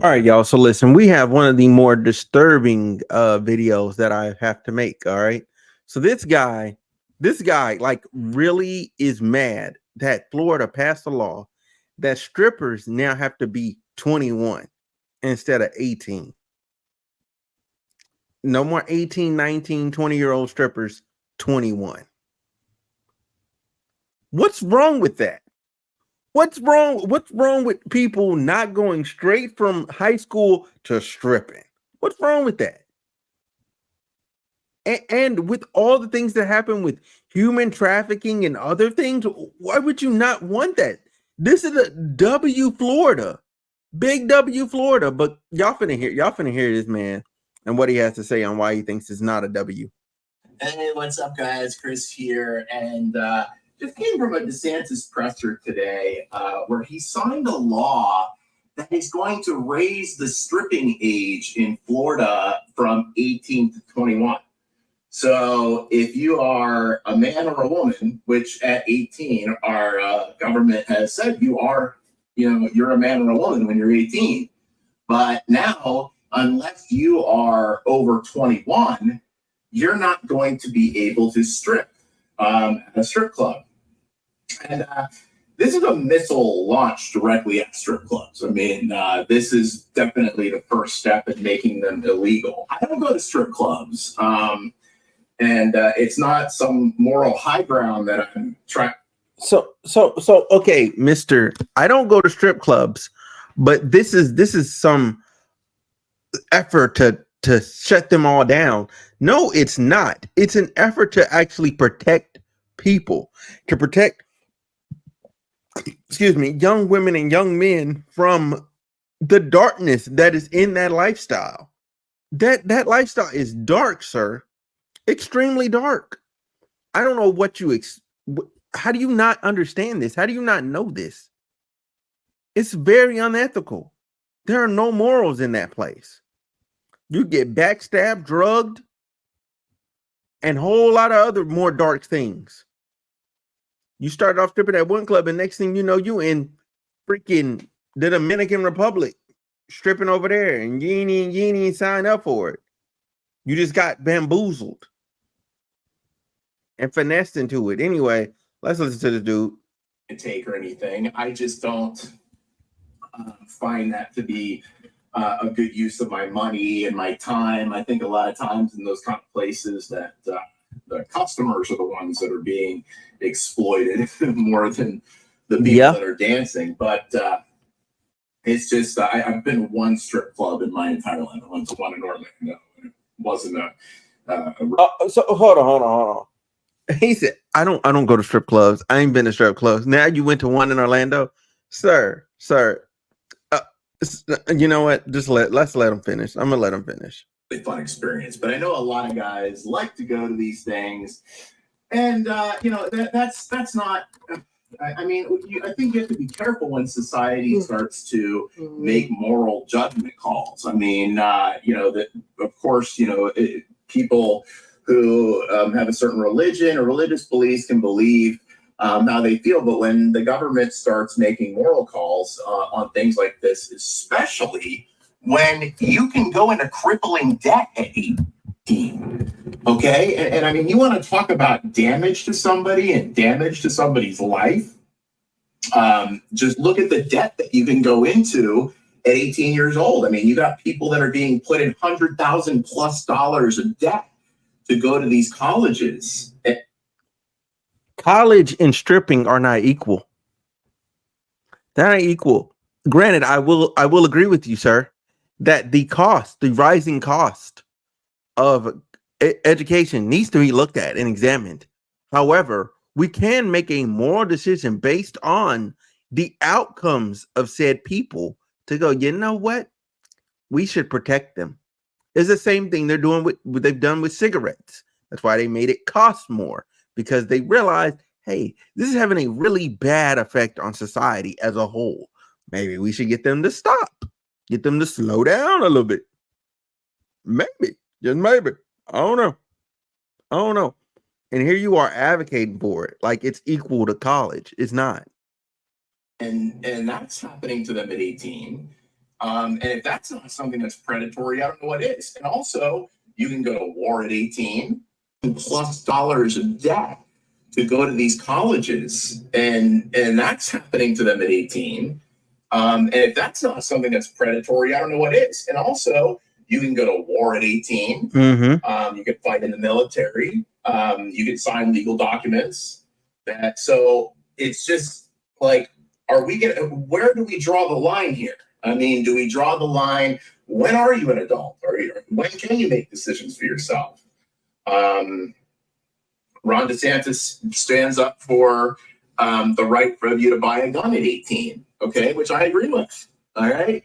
All right, y'all. So listen, we have one of the more disturbing videos that I have to make. All right. So this guy like really is mad that Florida passed a law that strippers now have to be 21 instead of 18. No more 18, 19, 20-year-old strippers, 21. What's wrong with that? What's wrong? What's wrong with people not going straight from high school to stripping? What's wrong with that? And with all the things that happen with human trafficking and other things, why would you not want that? This is a W Florida, big W Florida. But y'all finna hear this man and what he has to say on why he thinks it's not a W. Hey, what's up, guys? Chris here, and just came from a DeSantis presser today where he signed a law that is going to raise the stripping age in Florida from 18 to 21. So if you are a man or a woman, which at 18 our government has said you're a man or a woman when you're 18. But now, unless you are over 21, you're not going to be able to strip at a strip club. And this is a missile launched directly at strip clubs. I mean, this is definitely the first step in making them illegal. I don't go to strip clubs. And it's not some moral high ground that I'm trying. So okay, Mister, I don't go to strip clubs, but this is some effort to shut them all down. No, it's not. It's an effort to actually protect people, to protect, young women and young men from the darkness that is in that lifestyle. That lifestyle is dark, sir. Extremely dark. I don't know what how do you not understand this? How do you not know this? It's very unethical. There are no morals in that place. You get backstabbed, drugged, and a whole lot of other more dark things. You start off stripping at one club, and next thing you know, you in freaking the Dominican Republic stripping over there, and you ain't even signed up for it. You just got bamboozled and finessed into it. Anyway, let's listen to this dude. Take or anything. I just don't find that to be a good use of my money and my time. I think a lot of times in those kind of places that the customers are the ones that are being exploited more than the people that are dancing. But it's just I've been to one strip club in my entire life. I went to one in Orlando. It wasn't so hold on. He said, I don't go to strip clubs. I ain't been to strip clubs. Now you went to one in Orlando, sir. You know what? Let's let him finish. I'm gonna let him finish. A fun experience, but I know a lot of guys like to go to these things, and that's not. I mean, I think you have to be careful when society starts to make moral judgment calls. I mean, that of course, people who have a certain religion or religious beliefs can believe how they feel. But when the government starts making moral calls on things like this, especially when you can go into crippling debt at 18, okay? And I mean, you want to talk about damage to somebody and damage to somebody's life? Just look at the debt that you can go into at 18 years old. I mean, you got people that are being put in $100,000+ of debt to go to these colleges. College and stripping are not equal. They're not equal. Granted, I will agree with you, sir, that the rising cost of education needs to be looked at and examined. However, we can make a moral decision based on the outcomes of said people to go, you know what? We should protect them. It's the same thing they've done with cigarettes. That's why they made it cost more, because they realized, hey, this is having a really bad effect on society as a whole. Maybe we should get them to stop, get them to slow down a little bit. Maybe, just maybe. I don't know. And here you are advocating for it like it's equal to college. It's not. And that's happening to them at 18. And if that's not something that's predatory, I don't know what is. And also, you can go to war at 18 and plus dollars of debt to go to these colleges, and that's happening to them at 18. And if that's not something that's predatory, I don't know what is. And also, you can go to war at 18. You can fight in the military. You can sign legal documents. So it's just like, where do we draw the line here? I mean, do we draw the line? When are you an adult? When can you make decisions for yourself? Ron DeSantis stands up for the right for you to buy a gun at 18, okay, which I agree with, all right?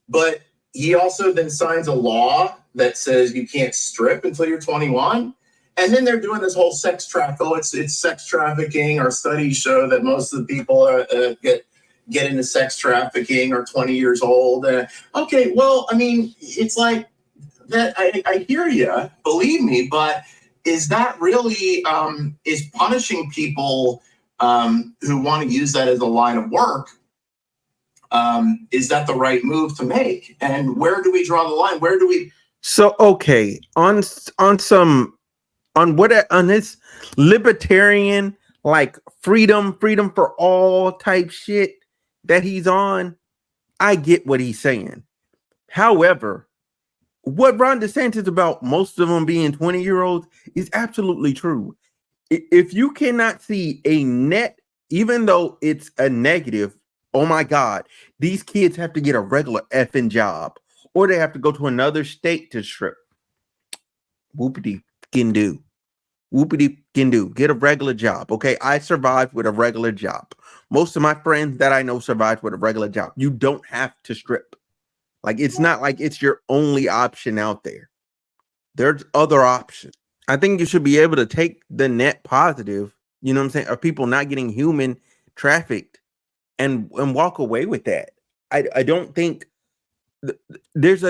But he also then signs a law that says you can't strip until you're 21. And then they're doing this whole sex traffic. Oh, it's sex trafficking. Our studies show that most of the people get into sex trafficking are 20 years old. Okay, well, I mean, it's like that. I hear you, believe me, but is that really is punishing people who want to use that as a line of work? Is that the right move to make? And where do we draw the line? Where do we? So okay, on this libertarian like freedom for all type shit that he's on, I get what he's saying. However, what Ron DeSantis about most of them being 20-year-olds is absolutely true. If you cannot see a net, even though it's a negative, oh my God, these kids have to get a regular effing job or they have to go to another state to strip. Whoopity can do. Whoopity can do. Get a regular job. Okay. I survived with a regular job. Most of my friends that I know survived with a regular job. You don't have to strip. Like, it's not like it's your only option out there. There's other options. I think you should be able to take the net positive, you know what I'm saying, of people not getting human trafficked and walk away with that. I don't think there's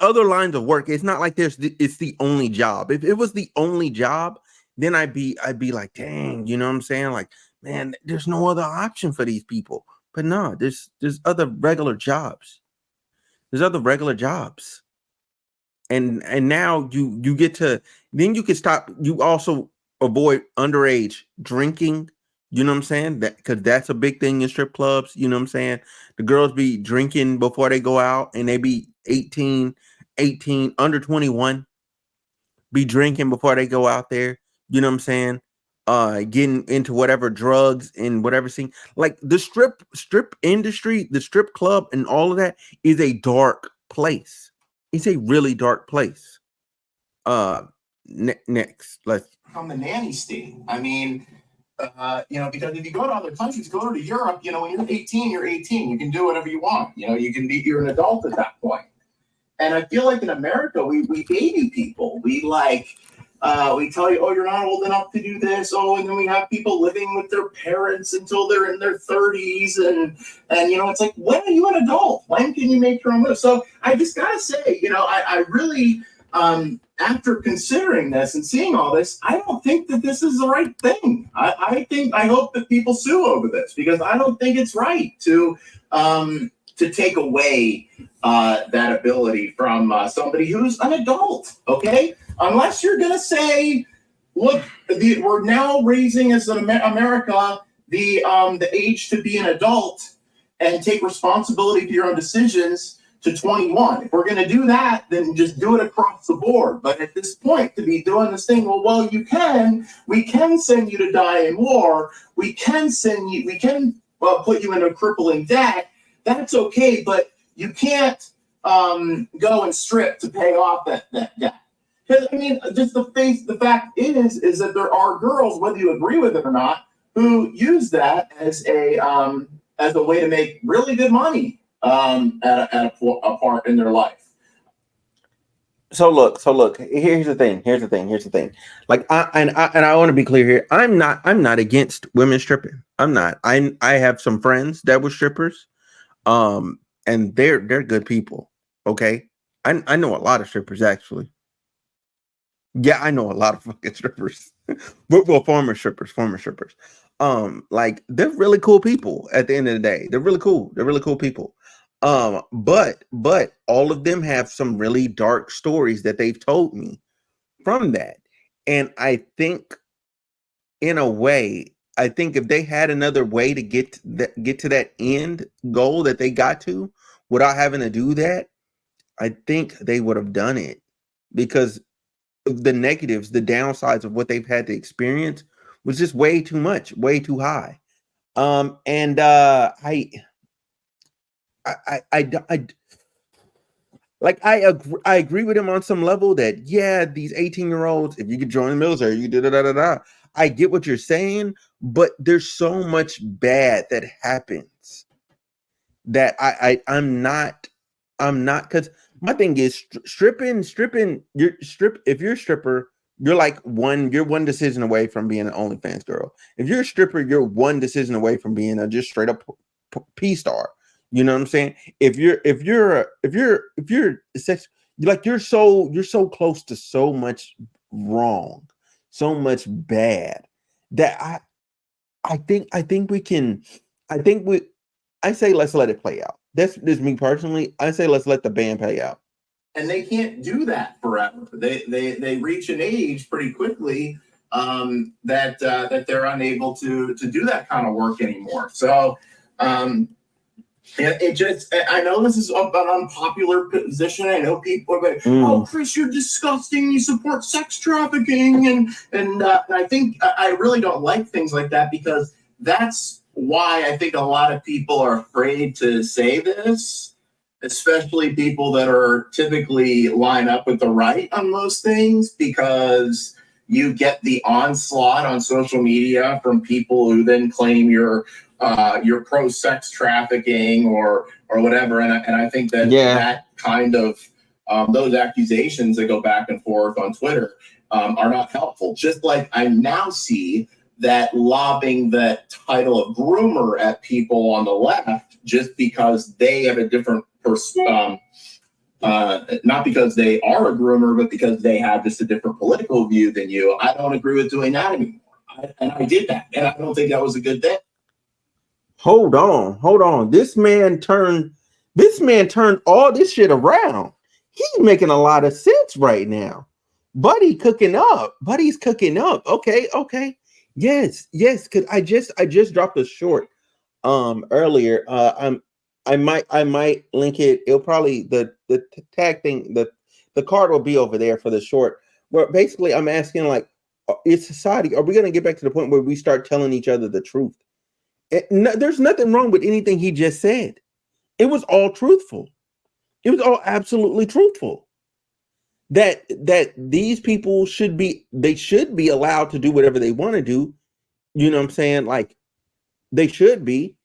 other lines of work. It's not like it's the only job. If it was the only job, then I'd be like, dang, you know what I'm saying? Like, man, there's no other option for these people. But no, there's other regular jobs. There's other regular jobs. And now you get to, then you can stop. You also avoid underage drinking. You know what I'm saying? That because that's a big thing in strip clubs. You know what I'm saying? The girls be drinking before they go out, and they be 18, under 21, be drinking before they go out there. You know what I'm saying? Getting into whatever drugs and whatever scene. Like the strip industry, the strip club, and all of that is a dark place. It's a really dark place. Next, let's From the nanny state. I mean, because if you go to other countries, go to Europe, when you're 18, you're 18. You can do whatever you want. You're an adult at that point. And I feel like in America, we baby people. We tell you, oh, you're not old enough to do this. Oh, and then we have people living with their parents until they're in their 30s. And it's like, when are you an adult? When can you make your own move? So I just got to say, I really, after considering this and seeing all this, I don't think that this is the right thing. I hope that people sue over this, because I don't think it's right to take away that ability from somebody who's an adult, okay? Unless you're going to say, look, we're now raising as an America the age to be an adult and take responsibility for your own decisions to 21. If we're going to do that, then just do it across the board. But at this point, to be doing this thing, well, we can send you to die in war. We can put you into crippling debt. That's okay, but you can't go and strip to pay off that debt. Because just the fact is that there are girls, whether you agree with it or not, who use that as a way to make really good money at a part in their life. So look. Here's the thing. Like, I want to be clear here. I'm not against women stripping. I'm not. I have some friends that were strippers, and they're good people. Okay, I know a lot of strippers actually. Yeah, I know a lot of fucking strippers. Well, former strippers. Like, they're really cool people at the end of the day. They're really cool people. But all of them have some really dark stories that they've told me from that. And I think, in a way, I think if they had another way to get to that end goal that they got to without having to do that, I think they would have done it, because the negatives, the downsides of what they've had to experience was just way too much, way too high. And I like I agree with him on some level that, yeah, these 18-year-olds, if you could join the military, you da da da da da. I get what you're saying, but there's so much bad that happens that I'm not, because my thing is stripping if you're a stripper, you're one decision away from being an OnlyFans girl. If you're a stripper, you're one decision away from being a just straight up P star. You know what I'm saying? If you're sex, you're so close to so much wrong, so much bad, that I think we can. I think we. I say let's let it play out. That's just me personally. I say let's let the band play out. And they can't do that forever. They reach an age pretty quickly that they're unable to do that kind of work anymore. So it just, I know this is an unpopular position. I know people are like, "Oh, Chris, you're disgusting. You support sex trafficking," and I think I really don't like things like that, because that's why I think a lot of people are afraid to say this, especially people that are typically line up with the right on most things, because you get the onslaught on social media from people who then claim you're pro sex trafficking or whatever, and I think that that kind of those accusations that go back and forth on Twitter are not helpful. Just like I now see that lobbing that title of groomer at people on the left just because they have a different not because they are a groomer, but because they have just a different political view than you. I don't agree with doing that anymore. And I did that, and I don't think that was a good thing. Hold on. This man turned all this shit around. He's making a lot of sense right now. Buddy's cooking up. Okay. Yes. Cause I just dropped a short earlier. I might link it. It'll probably the tag thing, the card will be over there for the short. Where basically I'm asking, like, is society, are we gonna get back to the point where we start telling each other the truth? There's nothing wrong with anything he just said. It was all truthful. It was all absolutely truthful. That these people should be allowed to do whatever they want to do. You know what I'm saying? Like, they should be.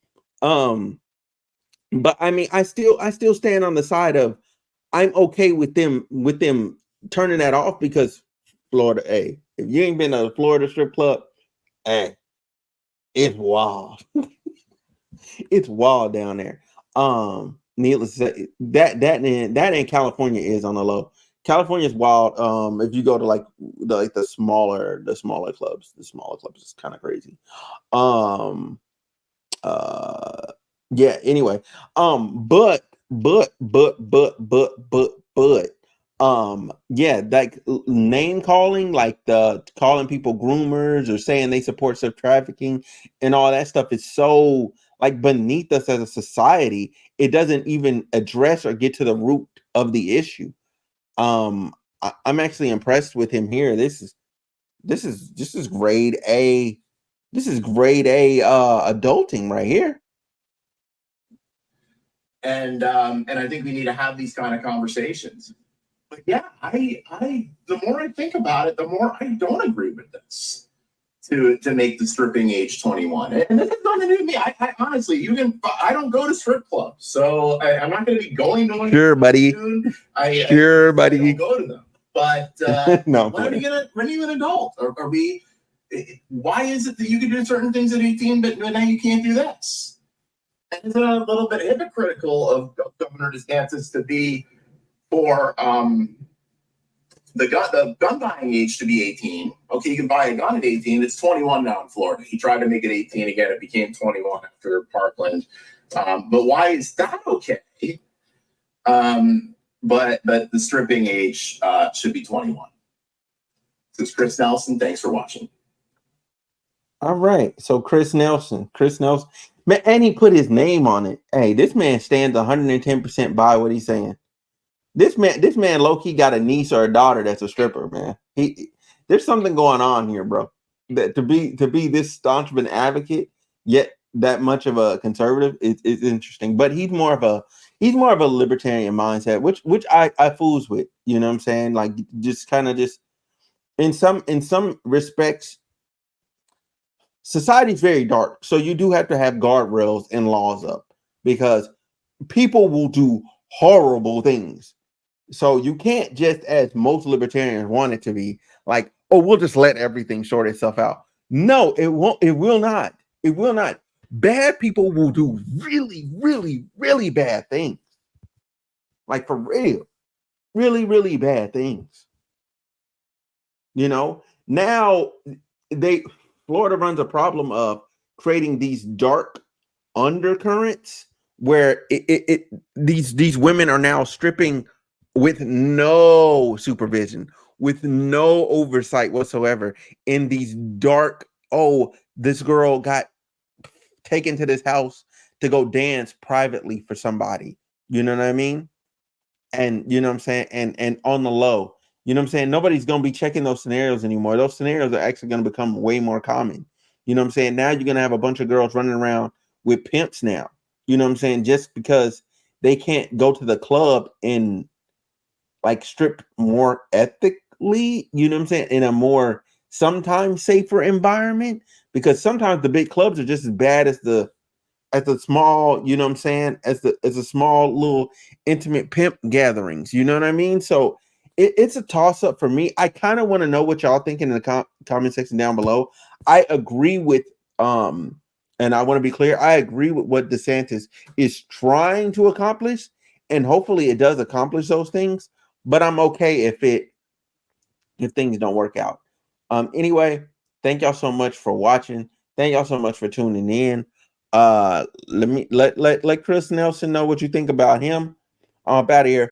But I mean, I still stand on the side of, I'm okay with them turning that off, because Florida, hey, if you ain't been to a Florida strip club, hey, it's wild. It's wild down there. Needless to say, that in California is on the low. California is wild. If you go to like the smaller clubs, is kind of crazy. Yeah. Anyway, but yeah, like name calling, like the calling people groomers or saying they support sex trafficking and all that stuff is so like beneath us as a society. It doesn't even address or get to the root of the issue. I'm actually impressed with him here. This is grade A. This is grade A adulting right here. And I think we need to have these kind of conversations. But yeah, I the more I think about it, the more I don't agree with this to make the stripping age 21. And this is nothing to do with me. I honestly, I don't go to strip clubs, so I'm not going to be going to one. Sure, buddy. Soon. Buddy. I don't go to them. But no, when are you an adult? Are we? Why is it that you can do certain things at 18, but now you can't do this? And it's a little bit hypocritical of Governor DeSantis to be for the gun buying age to be 18. Okay, you can buy a gun at 18. It's 21 now in Florida. He tried to make it 18 again. It became 21 after Parkland. But why is that okay? But the stripping age should be 21. This is Chris Nelson. Thanks for watching. All right. So Chris Nelson, man, and he put his name on it. Hey, this man stands 110% by what he's saying. This man low key got a niece or a daughter that's a stripper, man. There's something going on here, bro. That to be this staunch of an advocate, yet that much of a conservative is interesting. But he's more of a libertarian mindset, which I fools with. You know what I'm saying? Like just kind of just in some respects, society's very dark. So you do have to have guardrails and laws up because people will do horrible things. So you can't just, as most libertarians want it to be, like, oh, we'll just let everything sort itself out. No, it won't. It will not. It will not. Bad people will do really, really, really bad things. Like for real. Really, really bad things. You know, now Florida runs a problem of creating these dark undercurrents where these women are now stripping with no supervision, with no oversight whatsoever in these dark, oh, this girl got taken to this house to go dance privately for somebody. You know what I mean? And you know what I'm saying? And on the low, you know what I'm saying? Nobody's gonna be checking those scenarios anymore. Those scenarios are actually gonna become way more common. You know what I'm saying? Now you're gonna have a bunch of girls running around with pimps now. You know what I'm saying? Just because they can't go to the club and like strip more ethically, you know what I'm saying? In a more sometimes safer environment. Because sometimes the big clubs are just as bad as the small, you know what I'm saying, as a small little intimate pimp gatherings, you know what I mean? So it's a toss up for me. I kind of want to know what y'all thinking in the comment section down below. I agree with and I want to be clear, I agree with what DeSantis is trying to accomplish, and hopefully it does accomplish those things, but I'm okay if things don't work out. Anyway, thank y'all so much for watching. Thank y'all so much for tuning in. Let Chris Nelson know what you think about him. I'm up out of here.